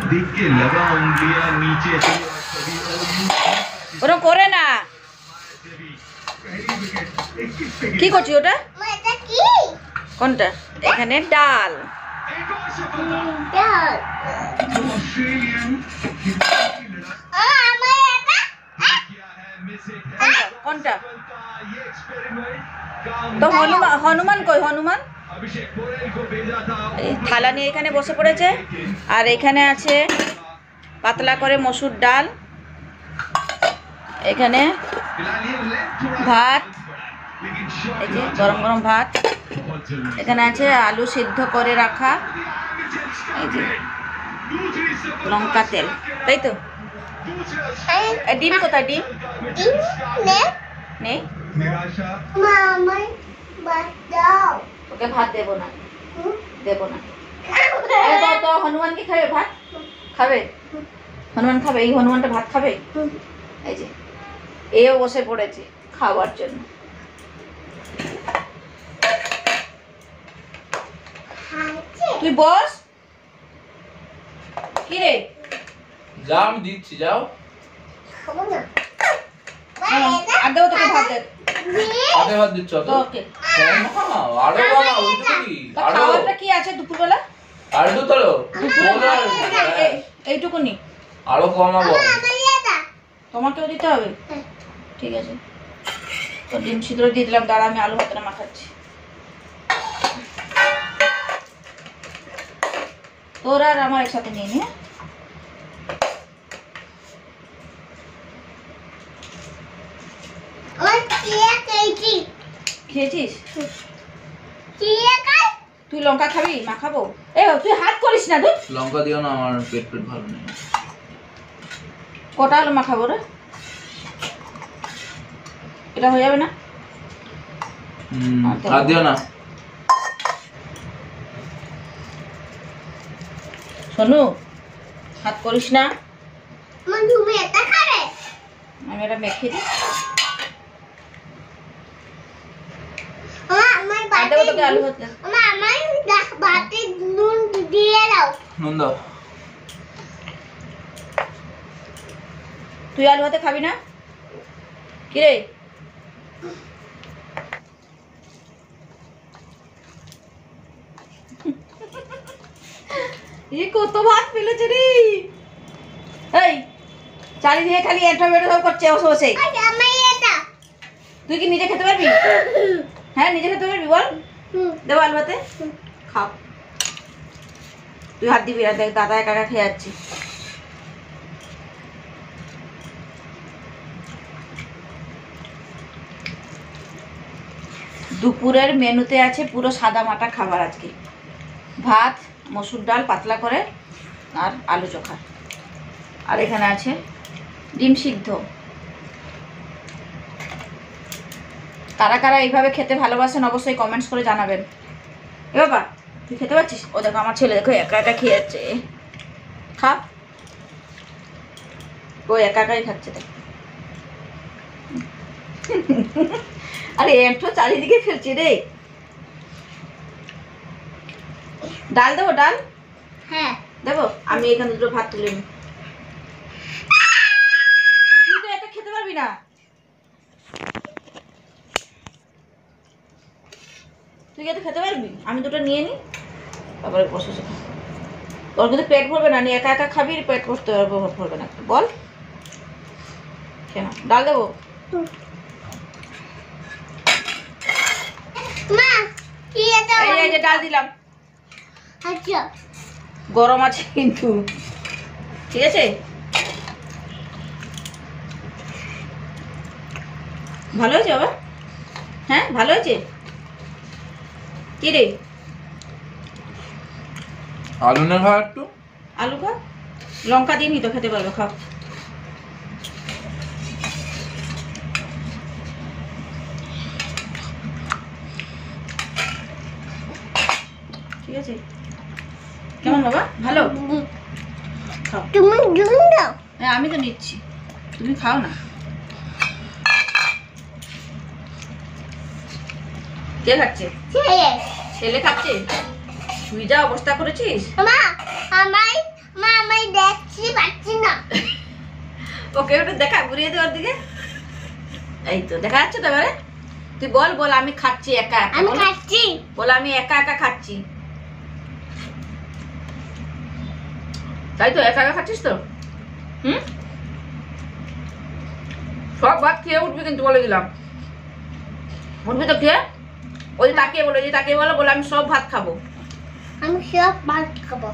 देख के लगा उंगलियां नीचे थी और सभी ওরা করে না কি করছি ওটা কোনটা এখানে ডাল কোনটা তো হনুমান কই হনুমান থালা নিয়ে এখানে বসে পড়েছে আর এখানে আছে পাতলা করে মসুর ডাল এখানে ভাত এই যে গরম গরম ভাত এখানে আছে আলু সিদ্ধ করে রাখা এই যে লঙ্কা তেল তাই তো ডিম কোথায় ডিম নেই ওকে ভাত দেবো না তো হনুমান কি খাবে ভাত খাবে হনুমান খাবে এই হনুমানটা ভাত খাবে এই যে এও বসে পড়েছে খাওয়ার জন্য তুই বস কি রে যাও আমি দিচ্ছি যাও আর দেবো তোকে ভাত দে আগে ভাত দিচ্ছ তো ওকে আরো বাবা ওইটুকুনি আরো খাবারটা কি আছে দুপুরবেলা আর দু তোলো এইটুকুনি আরো কমাবো তোমাকেও দিতে হবে ঠিক আছে তো ডিম সিদ্ধ দিয়ে দিলাম দাঁড়া আমি আলু ভাতটা মাখাচ্ছি তোর আর আমার একসাথে নিয়ে নি খেয়েছিস তুই লঙ্কা খাবি মাখাবো এ তুই হাত করিস না তুই লঙ্কা দিও না আমার পেট ভালো নেই কটা আলু মাখাবো রে এটা হয়ে যাবে না আর দিও না শোনো হাত করিস না আমি এটা মেখে দিই দেবো তোকে আলু ভাতে নুন দাও তুই আলু ভাতে খাবি না কি রে কত ভাত ফেলেছে রে এই চারিদিকে খালি এঁটো বেটো সব করছে বসে বসে তুই কি নিজে খেতে পারবি হ্যাঁ নিজে খেতে পারবি বল দেবো আলু ভাতে খাও তুই হাত দিবি না দেখ দাদা একা একা খেয়ে যাচ্ছি দুপুরের মেনুতে আছে পুরো সাদা মাটা খাবার আজকে ভাত মসুর ডাল পাতলা করে আর আলু চোখা আর এখানে আছে ডিম সিদ্ধ কারা কারা এইভাবে খেতে ভালোবাসেন অবশ্যই কমেন্টস করে জানাবেন এ বাবা তুই খেতে পারছিস ও দেখো আমার ছেলে দেখো একা একা খেয়ে যাচ্ছে খা ও একা একাই খাচ্ছে দেখ আরে এঁটো চারিদিকে ফেলছি রে ডাল দেবো ডাল হ্যাঁ দেবো আমি এখানে দুটো ভাত তুলে নি তুই তো এটা খেতে পারবি না তুই এটা খেতে পারবি আমি দুটো নিয়ে নি তারপরে বসে তোর কিন্তু পেট ভরবে না একা একা খাবি পেট ভরতে ভরবে না বল কেন ডাল দেবো এই যে ডাল দিলাম আচ্ছা গরম আছে কিন্তু ঠিক আছে ভালো হয়েছে বাবা হ্যাঁ ভালো হয়েছে কি রে আলু না খাও একটু আলু খা লঙ্কা দিয়ে নি তো খেতে পারবে খাও ঠিক আছে কেমন বাবা ভালো খাও তুমি দাও হ্যাঁ আমি তো নিচ্ছি তুমি খাও না কে খাচ্ছে ছেলে খাচ্ছে তুই যা অবস্থা করেছিস। মা আমায় দেখছি পাচ্ছি না। ওকে ওটা দেখা, ঘুরিয়ে দে ওর দিকে। এই তো দেখা যাচ্ছে তো এবারে। তুই বল বল আমি খাচ্ছি একা একা। আমি বল। খাচ্ছি। বল আমি একা একা খাচ্ছি। তাই তো একা একা খাচ্ছিস তো? হুম, সব ভাত খেয়ে উঠবি কিন্তু বলে দিলাম। উঠবি তো খেয়ে? ওই তাকিয়ে বলো, যে তাকিয়ে বলো, বলে আমি সব ভাত খাবো। আমি সব ভাত খাবো।